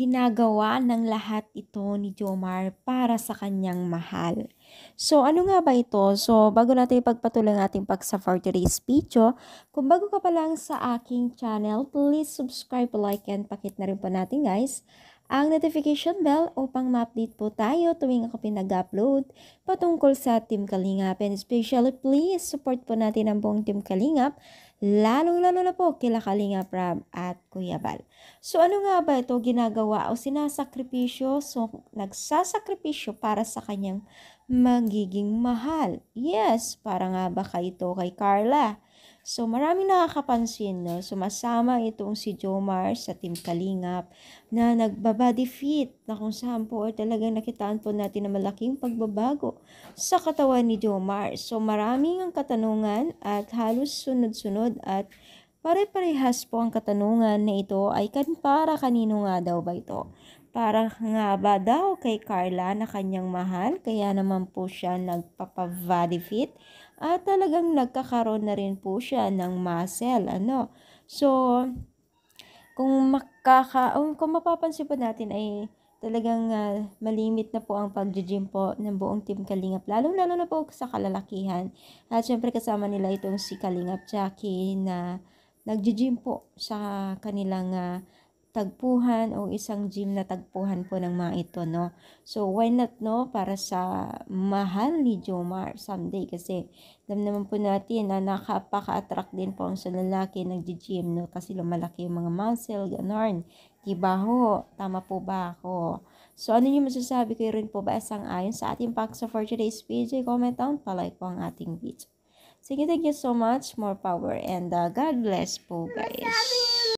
ginagawa ng lahat ito ni Jomar para sa kanyang mahal. So, ano nga ba ito? So, bago natin ipagpatuloy ang ating pagsa for today's video, kung bago ka pa lang sa aking channel, please subscribe, like, and pakit na rin po natin guys ang notification bell upang ma-update po tayo tuwing ako pinag-upload patungkol sa Team Kalingap. And especially, please support po natin ang buong Team Kalingap, lalong-lalo na po kila Kalingap Rab at Kuya Bal. So, ano nga ba ito ginagawa o sinasakripisyo? So, nagsasakripisyo para sa kanyang magiging mahal. Yes, para nga ba ito kay Carla? So, maraming nakakapansin, no? Sumasama itong si Jomar sa Team Kalingap na nagbabody fit na kung saan po ay talagang nakitaan po natin na malaking pagbabago sa katawan ni Jomar. So, maraming ang katanungan at halos sunod-sunod at pare-parehas po ang katanungan na ito ay para kanino nga daw ba ito? Para nga ba daw kay Carla na kanyang mahal, kaya naman po siya nagpapa-body fit at talagang nagkakaroon na rin po siya ng muscle, ano. So, kung mapapansin po natin ay talagang malimit na po ang pag-gym po ng buong Team Kalingap, lalo-lalo na po sa kalalakihan. At syempre kasama nila itong si Kalingap Jackie na nag-gym po sa kanilang tagpuhan o isang gym na tagpuhan po ng mga ito, no? So, why not, no? Para sa mahal ni Jomar someday kasi alam naman po natin na nakapaka-attract din po ang sa lalaki nag-gym, no? Kasi lumalaki yung mga muscle, ganon. Diba ho? Tama po ba ako? So, ano yung masasabi ko rin po ba sang-ayon sa ating paksa for today's video? Comment down, palike po ang ating video. Sige, thank you so much. More power and God bless po, guys.